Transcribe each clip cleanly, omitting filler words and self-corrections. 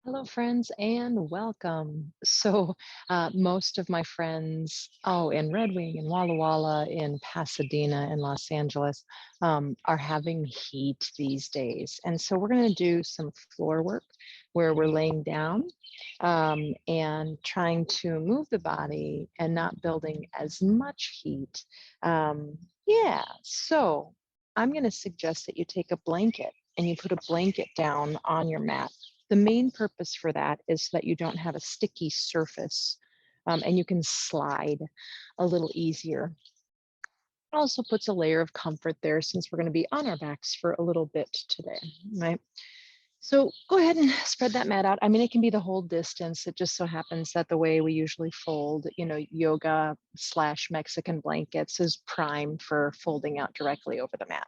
Hello, friends, and welcome. Most of my friends, in Red Wing, in Walla Walla, in Pasadena, in Los Angeles, are having heat these days. And so, we're going to do some floor work where we're laying down and trying to move the body and not building as much heat. So I'm going to suggest that you take a blanket and you put a blanket down on your mat. The main purpose for that is so that you don't have a sticky surface and you can slide a little easier. Also puts a layer of comfort there since we're going to be on our backs for a little bit today, right? So go ahead and spread that mat out. I mean, it can be the whole distance. It just so happens that the way we usually fold, yoga / Mexican blankets is prime for folding out directly over the mat.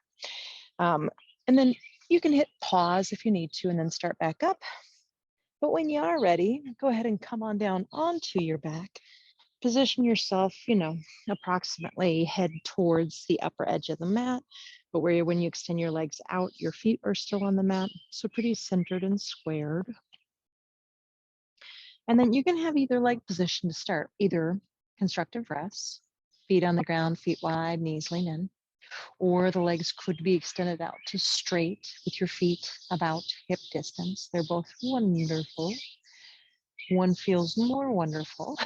And then you can hit pause if you need to and then start back up. But when you are ready, go ahead and come on down onto your back. Position yourself, approximately head towards the upper edge of the mat. But when you extend your legs out, your feet are still on the mat. So pretty centered and squared. And then you can have either leg position to start, either constructive rest, feet on the ground, feet wide, knees lean in, or the legs could be extended out to straight with your feet about hip distance. They're both wonderful. One feels more wonderful,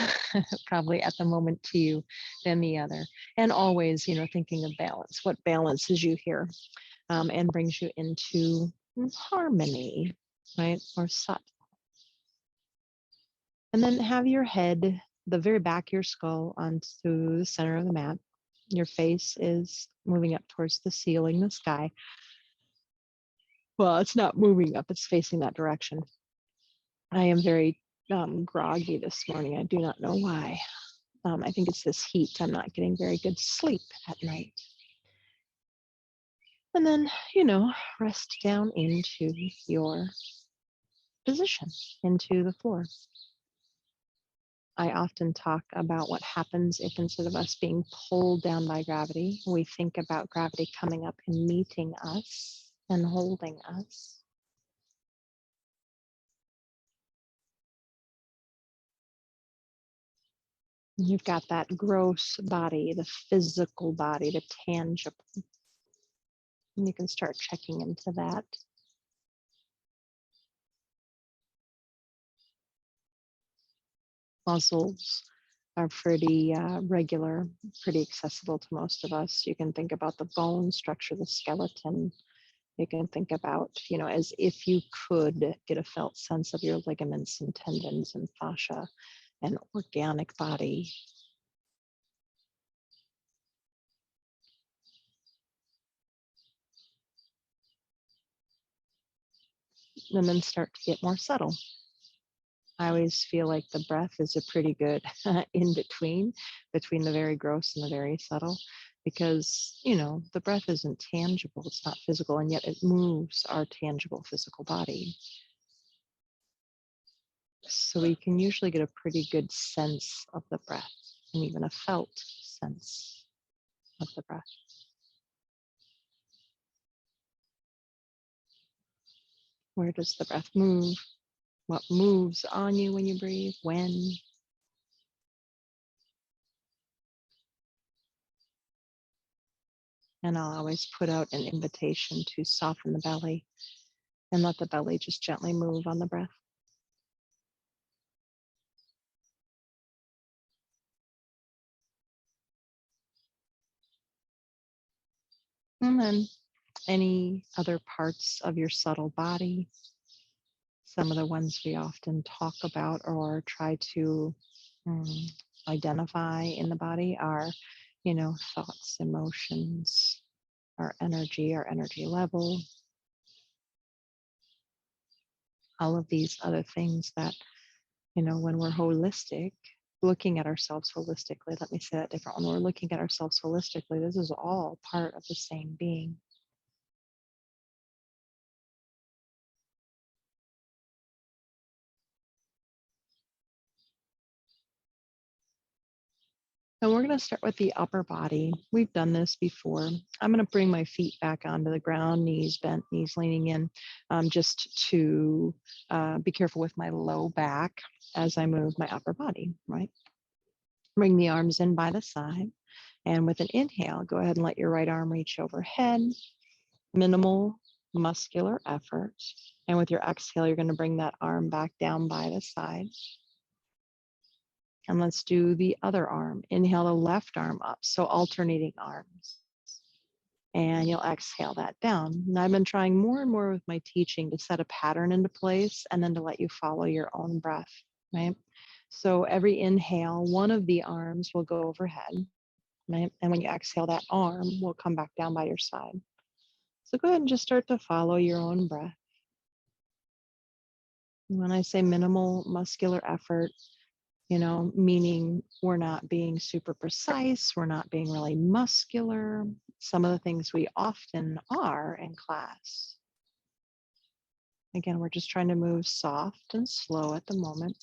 probably at the moment to you than the other. And always, thinking of balance. What balances you here and brings you into harmony, right? Or sat. And then have your head, the very back of your skull, onto the center of the mat. Your face is moving up towards the ceiling, the sky. Well, it's not moving up, it's facing that direction. I am very groggy this morning. I do not know why. I think it's this heat. I'm not getting very good sleep at night. And then, rest down into your position, into the floor. I often talk about what happens if instead of us being pulled down by gravity, we think about gravity coming up and meeting us and holding us. You've got that gross body, the physical body, the tangible. And you can start checking into that. Muscles are pretty regular, pretty accessible to most of us. You can think about the bone structure, the skeleton. You can think about, as if you could get a felt sense of your ligaments and tendons and fascia and organic body. And then start to get more subtle. I always feel like the breath is a pretty good in between the very gross and the very subtle, because, the breath isn't tangible, it's not physical, and yet it moves our tangible physical body. So we can usually get a pretty good sense of the breath and even a felt sense of the breath. Where does the breath move? What moves on you when you breathe? When? And I'll always put out an invitation to soften the belly and let the belly just gently move on the breath. And then any other parts of your subtle body, some of the ones we often talk about or try to identify in the body are, thoughts, emotions, our energy level, all of these other things that, when we're holistic, looking at ourselves holistically, let me say that different. When we're looking at ourselves holistically, this is all part of the same being. And we're going to start with the upper body. We've done this before. I'm going to bring my feet back onto the ground, knees bent, knees leaning in, just to be careful with my low back as I move my upper body, right? Bring the arms in by the side. And with an inhale, go ahead and let your right arm reach overhead. Minimal muscular effort. And with your exhale, you're going to bring that arm back down by the side. And let's do the other arm. Inhale the left arm up, so alternating arms. And you'll exhale that down. And I've been trying more and more with my teaching to set a pattern into place and then to let you follow your own breath, right? So every inhale, one of the arms will go overhead, right? And when you exhale, that arm will come back down by your side. So go ahead and just start to follow your own breath. And when I say minimal muscular effort, meaning we're not being super precise, we're not being really muscular, some of the things we often are in class. Again, we're just trying to move soft and slow at the moment.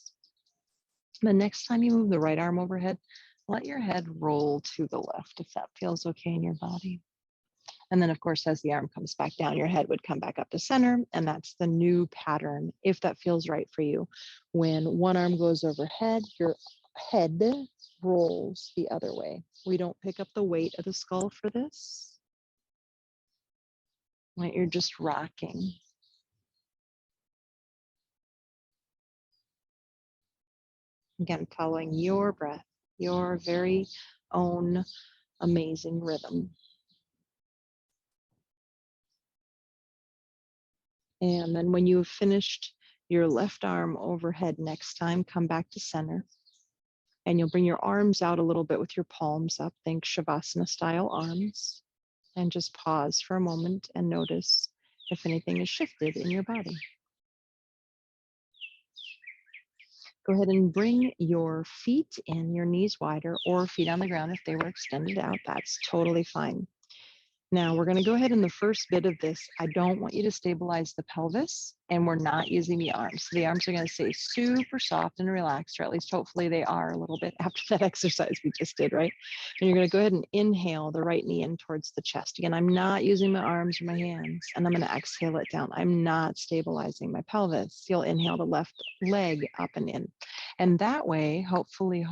The next time you move the right arm overhead, let your head roll to the left if that feels okay in your body. And then, of course, as the arm comes back down, your head would come back up to center. And that's the new pattern, if that feels right for you. When one arm goes overhead, your head rolls the other way. We don't pick up the weight of the skull for this. Right? You're just rocking. Again, following your breath, your very own amazing rhythm. And then when you have finished your left arm overhead next time, come back to center. And you'll bring your arms out a little bit with your palms up. Think Shavasana style arms. And just pause for a moment and notice if anything is shifted in your body. Go ahead and bring your feet in, your knees wider, or feet on the ground if they were extended out. That's totally fine. Now we're going to go ahead in the first bit of this. I don't want you to stabilize the pelvis, and we're not using the arms. So the arms are going to stay super soft and relaxed, or at least hopefully they are a little bit after that exercise we just did, right? And you're going to go ahead and inhale the right knee in towards the chest. Again, I'm not using my arms or my hands, and I'm going to exhale it down. I'm not stabilizing my pelvis. You'll inhale the left leg up and in. And that way, hopefully,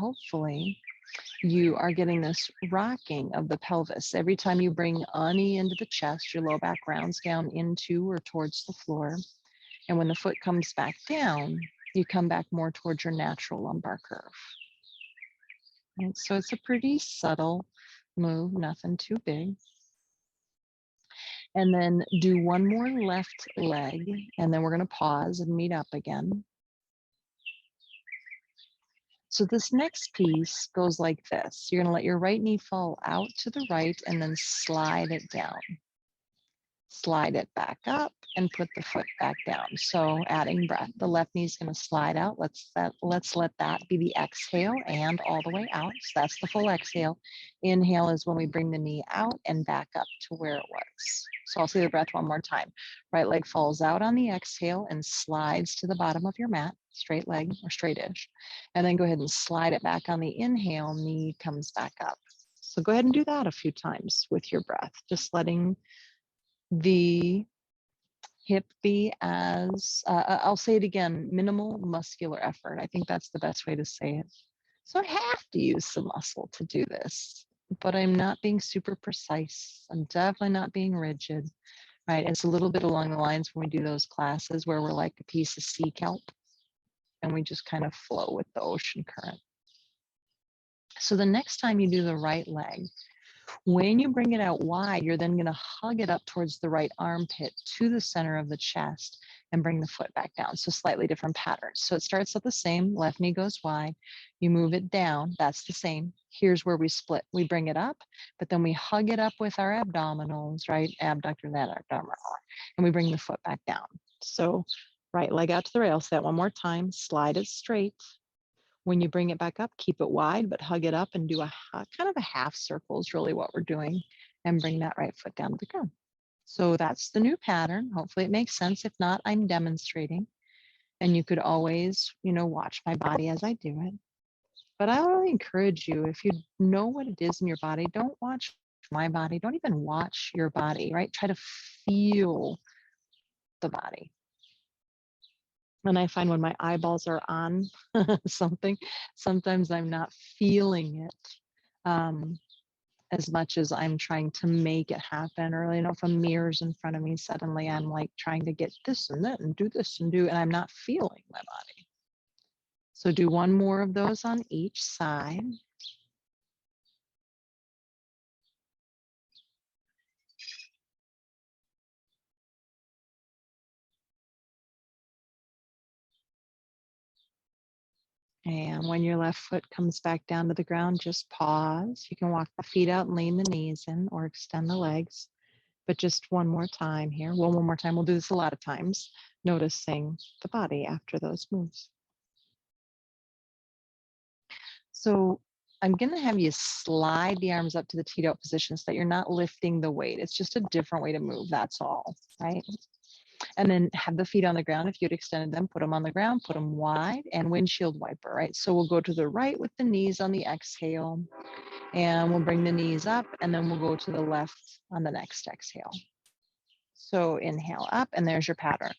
you are getting this rocking of the pelvis. Every time you bring ani into the chest, your low back rounds down into or towards the floor. And when the foot comes back down, you come back more towards your natural lumbar curve. And so it's a pretty subtle move, nothing too big. And then do one more left leg, and then we're going to pause and meet up again. So this next piece goes like this. You're going to let your right knee fall out to the right and then slide it down. Slide it back up and put the foot back down. So adding breath. The left knee is going to slide out. Let's let that be the exhale and all the way out. So that's the full exhale. Inhale is when we bring the knee out and back up to where it was. So I'll say the breath one more time. Right leg falls out on the exhale and slides to the bottom of your mat. Straight leg or straight-ish. And then go ahead and slide it back on the inhale. Knee comes back up. So go ahead and do that a few times with your breath. Just letting the hip be as, I'll say it again, minimal muscular effort. I think that's the best way to say it. So I have to use some muscle to do this, but I'm not being super precise. I'm definitely not being rigid, right? It's a little bit along the lines when we do those classes where we're like a piece of sea kelp and we just kind of flow with the ocean current. So the next time you do the right leg, when you bring it out wide, you're then going to hug it up towards the right armpit to the center of the chest and bring the foot back down. So slightly different patterns. So it starts out the same. Left knee goes wide. You move it down. That's the same. Here's where we split. We bring it up, but then we hug it up with our abdominals, right? Abductor, that abdominal. And we bring the foot back down. So right leg out to the rail. So that one more time. Slide it straight. When you bring it back up, keep it wide, but hug it up and do a kind of a half circle is really what we're doing, and bring that right foot down to the ground. So that's the new pattern. Hopefully it makes sense. If not, I'm demonstrating. And you could always, watch my body as I do it. But I really encourage you, if you know what it is in your body, don't watch my body, don't even watch your body, right? Try to feel the body. And I find when my eyeballs are on something, sometimes I'm not feeling it as much as I'm trying to make it happen. Or, if a mirror's in front of me, suddenly I'm like trying to get this and that and do this and I'm not feeling my body. So do one more of those on each side. And when your left foot comes back down to the ground, just pause. You can walk the feet out and lean the knees in or extend the legs. But just one more time here. Well, one more time. We'll do this a lot of times, noticing the body after those moves. So I'm going to have you slide the arms up to the teed out position so that you're not lifting the weight. It's just a different way to move. That's all, right? And then have the feet on the ground. If you'd extended them, put them on the ground, put them wide, and windshield wiper, right? So we'll go to the right with the knees on the exhale, and we'll bring the knees up, and then we'll go to the left on the next exhale. So inhale up, and there's your pattern.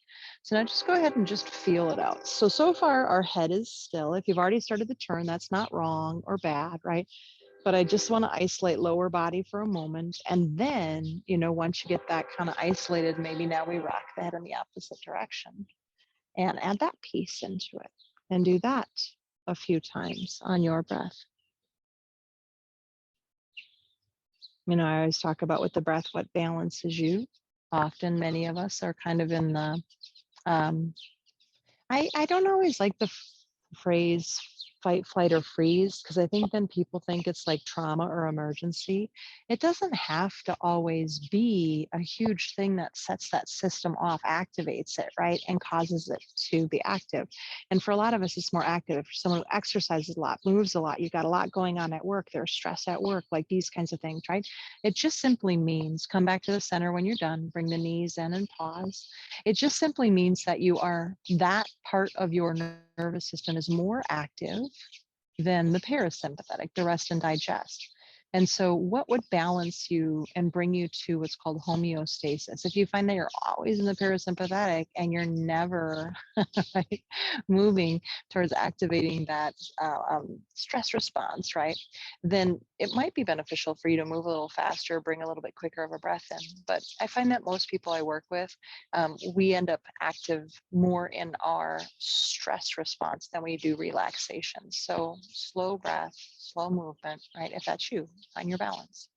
So now just go ahead and just feel it out. So far our head is still. If you've already started the turn, that's not wrong or bad, right? But I just want to isolate lower body for a moment. And then, once you get that kind of isolated, maybe now we rock the head in the opposite direction and add that piece into it and do that a few times on your breath. I always talk about with the breath, what balances you. Often many of us are kind of in the, I don't always like the phrase fight, flight, or freeze, because I think then people think it's like trauma or emergency. It doesn't have to always be a huge thing that sets that system off, activates it, right, and causes it to be active. And for a lot of us, it's more active. For someone who exercises a lot, moves a lot, you've got a lot going on at work, there's stress at work, like these kinds of things, right? It just simply means come back to the center when you're done, bring the knees in and pause. It just simply means that that part of your nervous system is more active than the parasympathetic, the rest and digest. And so what would balance you and bring you to what's called homeostasis? If you find that you're always in the parasympathetic and you're never right, moving towards activating that stress response, right, then it might be beneficial for you to move a little faster, bring a little bit quicker of a breath in. But I find that most people I work with, we end up active more in our stress response than we do relaxation. So slow breath, slow movement, right? If that's you, find your balance.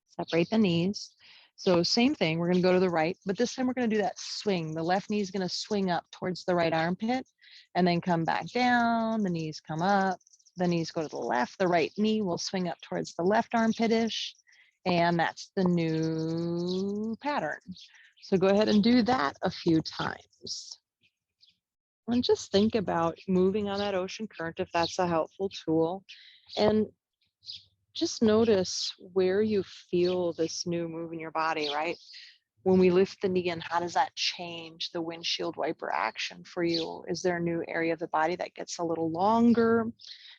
Separate the knees. So same thing, we're going to go to the right, but this time we're going to do that swing. The left knee is going to swing up towards the right armpit and then come back down. The knees come up, the knees go to the left. The right knee will swing up towards the left armpit-ish. And that's the new pattern. So go ahead and do that a few times. And just think about moving on that ocean current if that's a helpful tool. And just notice where you feel this new move in your body, right? When we lift the knee in, how does that change the windshield wiper action for you? Is there a new area of the body that gets a little longer,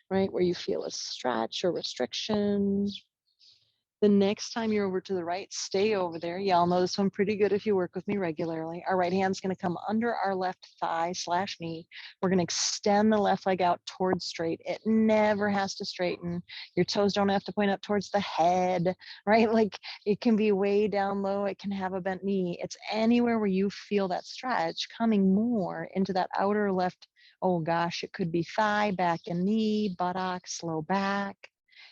right? Where you feel a stretch or restriction? The next time you're over to the right, stay over there. Y'all know this one pretty good if you work with me regularly. Our right hand's going to come under our left thigh/knee. We're going to extend the left leg out towards straight. It never has to straighten. Your toes don't have to point up towards the head, right? Like it can be way down low. It can have a bent knee. It's anywhere where you feel that stretch coming more into that outer left. Oh gosh, it could be thigh, back and knee, buttocks, low back.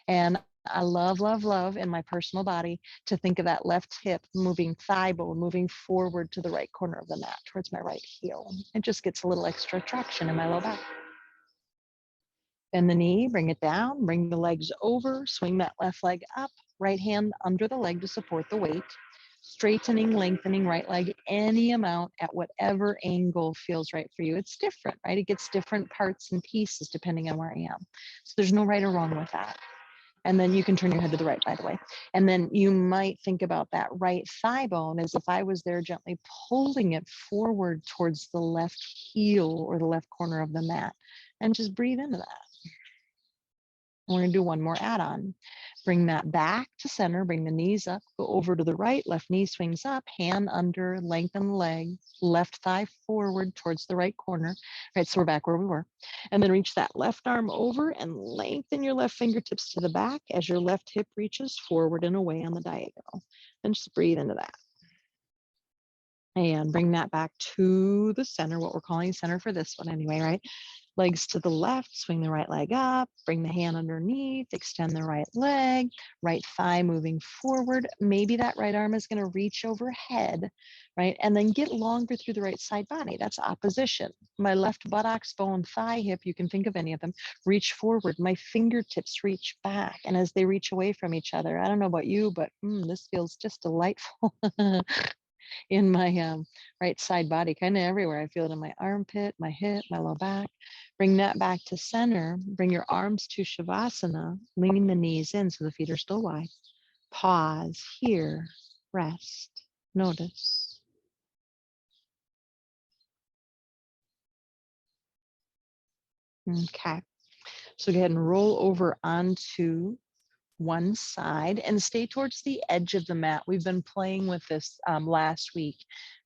And I love, love, love in my personal body to think of that left hip moving, thigh bone moving forward to the right corner of the mat towards my right heel. It just gets a little extra traction in my low back. Bend the knee, bring it down, bring the legs over, swing that left leg up, right hand under the leg to support the weight. Straightening, lengthening right leg any amount at whatever angle feels right for you. It's different, right? It gets different parts and pieces depending on where I am. So there's no right or wrong with that. And then you can turn your head to the right, by the way. And then you might think about that right thigh bone as if I was there gently pulling it forward towards the left heel or the left corner of the mat. And just breathe into that. we're going to do one more add-on. Bring that back to center, bring the knees up, go over to the right, left knee swings up, hand under, lengthen the leg, left thigh forward towards the right corner. Right, so we're back where we were. And then reach that left arm over and lengthen your left fingertips to the back as your left hip reaches forward and away on the diagonal. And just breathe into that. And bring that back to the center, what we're calling center for this one anyway, right? Legs to the left, swing the right leg up, bring the hand underneath, extend the right leg, right thigh moving forward. Maybe that right arm is going to reach overhead, right? And then get longer through the right side body. That's opposition. My left buttocks, bone, thigh, hip, you can think of any of them, reach forward. My fingertips reach back. And as they reach away from each other, I don't know about you, but this feels just delightful. In my right side body, kind of everywhere. I feel it in my armpit, my hip, my low back. Bring that back to center. Bring your arms to Shavasana. Lean the knees in so the feet are still wide. Pause here. Rest. Notice. Okay. So go ahead and roll over onto one side and stay towards the edge of the mat. We've been playing with this last week,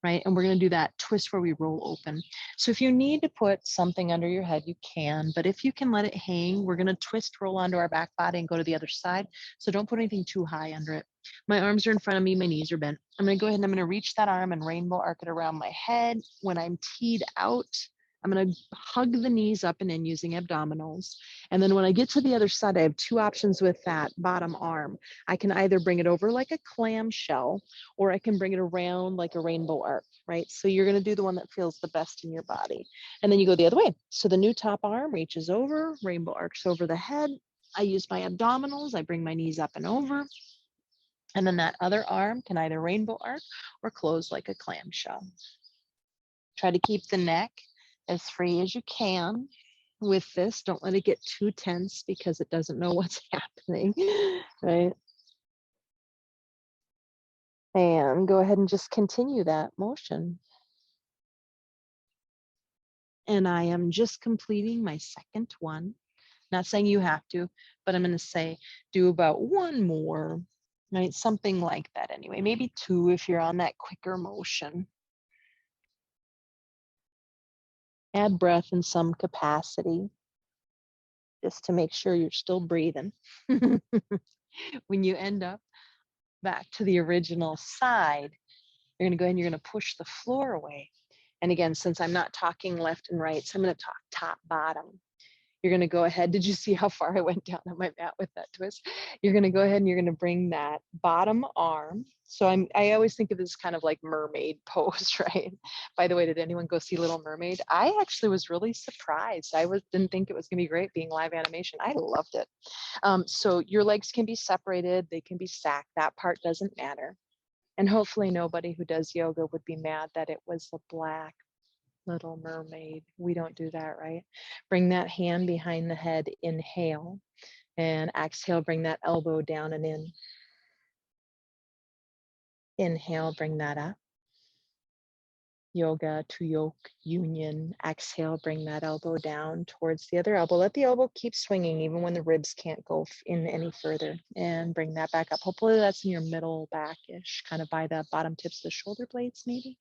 right? And we're going to do that twist where we roll open. So if you need to put something under your head, you can, but if you can let it hang, we're going to twist, roll onto our back body and go to the other side. So don't put anything too high under it. My arms are in front of me, my knees are bent. I'm going to go ahead and I'm going to reach that arm and rainbow arc it around my head. When I'm teed out, I'm going to hug the knees up and in using abdominals. And then when I get to the other side, I have two options with that bottom arm. I can either bring it over like a clamshell, or I can bring it around like a rainbow arc, right? So you're going to do the one that feels the best in your body. And then you go the other way. So the new top arm reaches over, rainbow arcs over the head. I use my abdominals. I bring my knees up and over. And then that other arm can either rainbow arc or close like a clamshell. Try to keep the neck as free as you can with this. Don't let it get too tense because it doesn't know what's happening, right? And go ahead and just continue that motion. And I am just completing my second one. Not saying you have to, but I'm going to say do about one more, right? Something like that anyway. Maybe two if you're on that quicker motion. Add breath in some capacity, just to make sure you're still breathing. When you end up back to the original side, you're going to go ahead and you're going to push the floor away. And again, since I'm not talking left and right, so I'm going to talk top, bottom. You're going to go ahead. Did you see how far I went down on my mat with that twist? You're going to go ahead and you're going to bring that bottom arm. So I always think of this kind of like mermaid pose, right? By the way, did anyone go see Little Mermaid? I actually was really surprised. Didn't think it was going to be great being live animation. I loved it. So your legs can be separated. They can be stacked. That part doesn't matter. And hopefully nobody who does yoga would be mad that it was a black Little Mermaid. We don't do that, right? Bring that hand behind the head, inhale, and exhale, bring that elbow down and in. Inhale, bring that up. Yoga to yoke union. Exhale, bring that elbow down towards the other elbow. Let the elbow keep swinging even when the ribs can't go in any further. And bring that back up. Hopefully that's in your middle back-ish, kind of by the bottom tips of the shoulder blades maybe.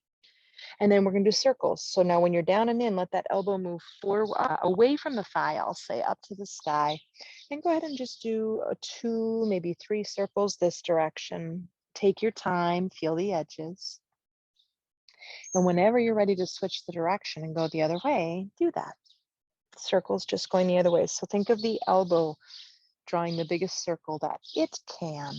And then we're going to do circles. So now when you're down and in, let that elbow move forward, away from the thigh, I'll say up to the sky. And go ahead and just do 2, maybe 3 circles this direction. Take your time, feel the edges. And whenever you're ready to switch the direction and go the other way, do that. Circles just going the other way. So think of the elbow drawing the biggest circle that it can.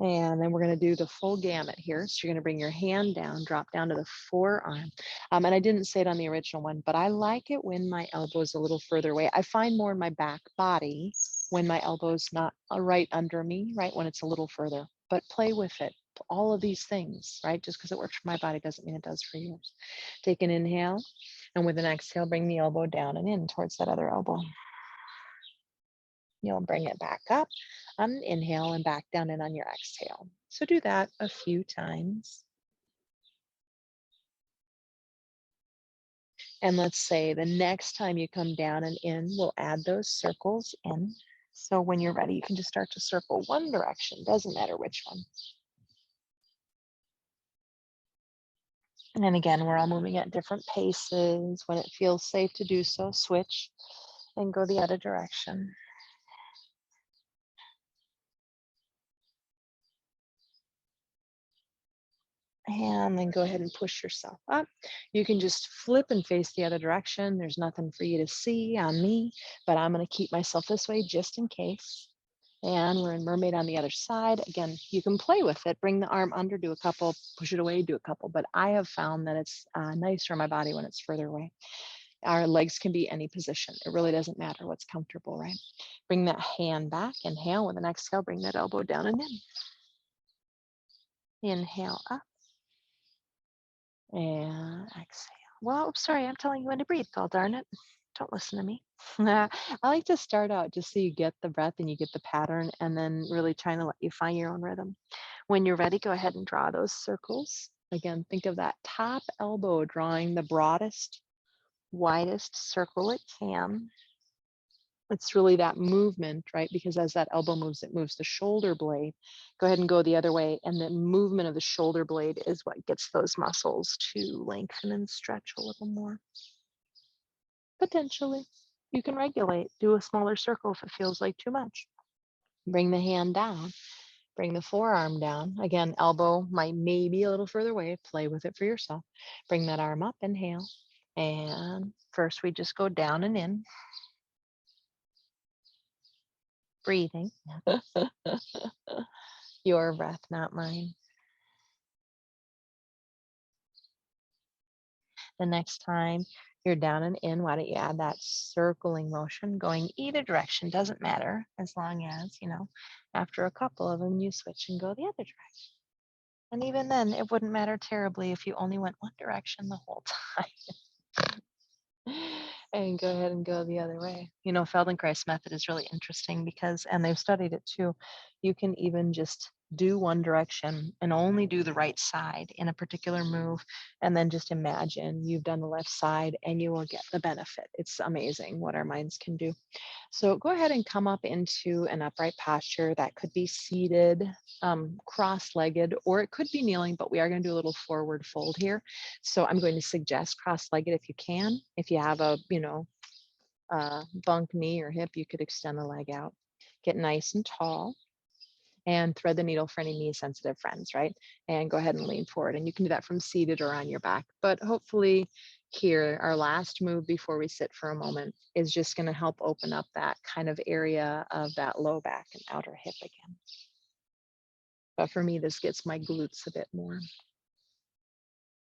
And then we're going to do the full gamut here. So you're going to bring your hand down, drop down to the forearm. And I didn't say it on the original one, but I like it when my elbow is a little further away. I find more in my back body when my elbow is not right under me, right? When it's a little further, but play with it. All of these things, right? Just because it works for my body doesn't mean it does for yours. Take an inhale, and with an exhale, bring the elbow down and in towards that other elbow. You'll bring it back up on an inhale and back down in on your exhale. So do that a few times. And let's say the next time you come down and in, we'll add those circles in. So when you're ready, you can just start to circle one direction, doesn't matter which one. And then again, we're all moving at different paces. When it feels safe to do so, switch and go the other direction. And then go ahead and push yourself up. You can just flip and face the other direction. There's nothing for you to see on me, but I'm going to keep myself this way just in case. And we're in mermaid on the other side. Again, you can play with it. Bring the arm under, do a couple, push it away, do a couple. But I have found that it's nicer on my body when it's further away. Our legs can be any position. It really doesn't matter what's comfortable, right? Bring that hand back. Inhale with an exhale. Bring that elbow down and in. Inhale up. And exhale. Well, oops, sorry, I'm telling you when to breathe. God darn it. Don't listen to me. I like to start out just so you get the breath and you get the pattern, and then really trying to let you find your own rhythm. When you're ready, go ahead and draw those circles. Again, think of that top elbow drawing the broadest, widest circle it can. It's really that movement, right? Because as that elbow moves, it moves the shoulder blade. Go ahead and go the other way. And the movement of the shoulder blade is what gets those muscles to lengthen and stretch a little more. Potentially, you can regulate. Do a smaller circle if it feels like too much. Bring the hand down. Bring the forearm down. Again, elbow might maybe a little further away. Play with it for yourself. Bring that arm up. Inhale. And first we just go down and in. Breathing. Your breath, not mine. The next time you're down and in, why don't you add that circling motion going either direction? Doesn't matter, as long as, after a couple of them, you switch and go the other direction. And even then, it wouldn't matter terribly if you only went one direction the whole time. And go ahead and go the other way. Feldenkrais method is really interesting because, and they've studied it too, you can even just do one direction and only do the right side in a particular move. And then just imagine you've done the left side and you will get the benefit. It's amazing what our minds can do. So go ahead and come up into an upright posture. That could be seated, cross-legged, or it could be kneeling, but we are going to do a little forward fold here. So I'm going to suggest cross-legged if you can. If you have a, bunk knee or hip, you could extend the leg out. Get nice and tall and thread the needle for any knee sensitive friends, right? And go ahead and lean forward. And you can do that from seated or on your back. But hopefully here, our last move before we sit for a moment is just going to help open up that kind of area of that low back and outer hip again. But for me, this gets my glutes a bit more.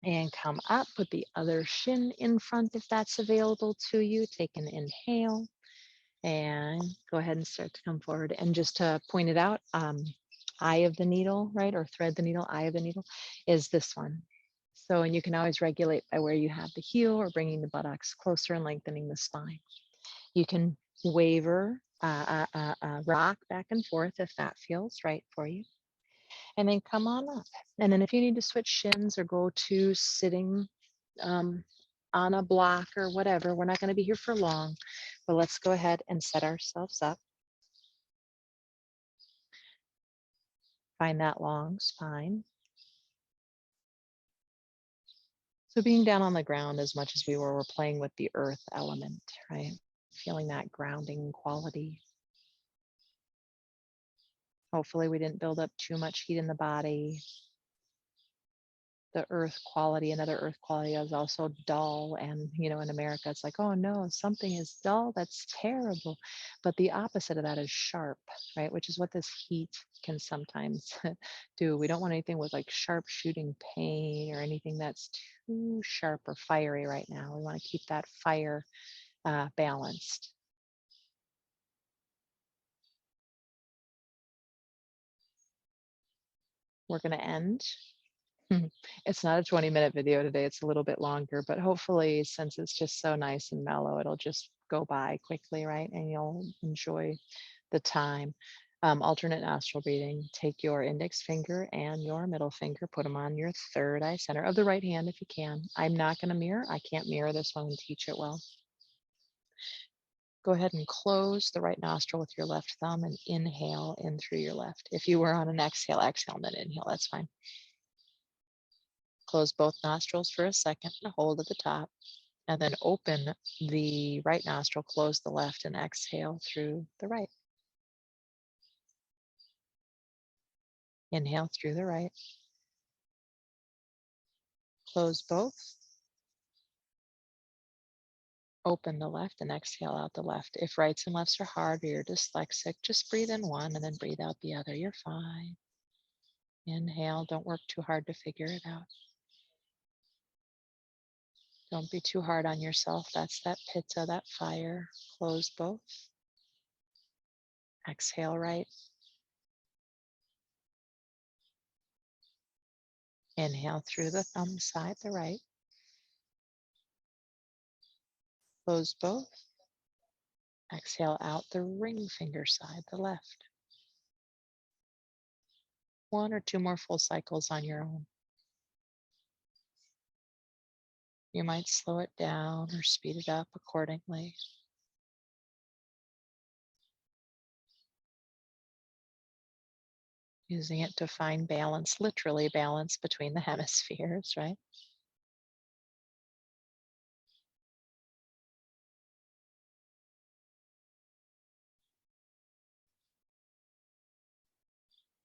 And come up, put the other shin in front if that's available to you. Take an inhale and go ahead and start to come forward. And just to point it out, eye of the needle, right? Or thread the needle, eye of the needle is this one. So, and you can always regulate by where you have the heel or bringing the buttocks closer and lengthening the spine. You can waver, rock back and forth if that feels right for you. And then come on up. And then if you need to switch shins or go to sitting on a block or whatever, we're not going to be here for long, but let's go ahead and set ourselves up. Find that long spine. So being down on the ground as much as we're playing with the earth element, right? Feeling that grounding quality. Hopefully we didn't build up too much heat in the body. The earth quality, another earth quality is also dull. And, in America, it's like, oh no, something is dull, that's terrible. But the opposite of that is sharp, right? Which is what this heat can sometimes do. We don't want anything with like sharp shooting pain or anything that's too sharp or fiery right now. We want to keep that fire balanced. We're going to end. It's not a 20-minute video today. It's a little bit longer, but hopefully since it's just so nice and mellow, it'll just go by quickly, right? And you'll enjoy the time. Alternate nostril breathing. Take your index finger and your middle finger, put them on your third eye center of the right hand if you can. I'm not going to mirror. I can't mirror this one and teach it well. Go ahead and close the right nostril with your left thumb and inhale in through your left. If you were on an exhale, exhale, and then inhale, that's fine. Close both nostrils for a second and hold at the top. And then open the right nostril, close the left, and exhale through the right. Inhale through the right. Close both. Open the left and exhale out the left. If rights and lefts are hard or you're dyslexic, just breathe in one and then breathe out the other. You're fine. Inhale. Don't work too hard to figure it out. Don't be too hard on yourself. That's that pitta, that fire. Close both. Exhale right. Inhale through the thumb side, the right. Close both. Exhale out the ring finger side, the left. One or two more full cycles on your own. You might slow it down or speed it up accordingly. Using it to find balance, literally balance between the hemispheres, right?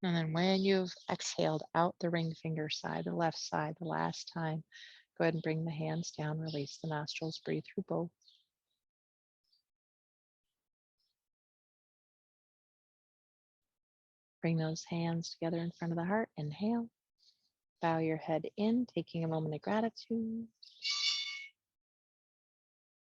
And then when you've exhaled out the ring finger side, the left side, the last time, go ahead and bring the hands down, release the nostrils, breathe through both. Bring those hands together in front of the heart. Inhale. Bow your head in, taking a moment of gratitude.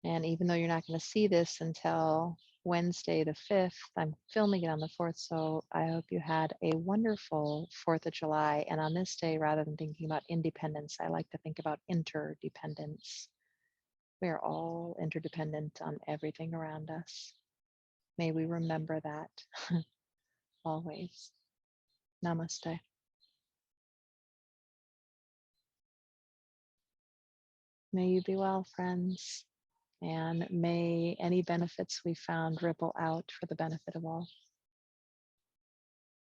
And even though you're not going to see this until Wednesday the 5th, I'm filming it on the 4th. So I hope you had a wonderful 4th of July. And on this day, rather than thinking about independence, I like to think about interdependence. We are all interdependent on everything around us. May we remember that always. Namaste. May you be well, friends. And may any benefits we found ripple out for the benefit of all.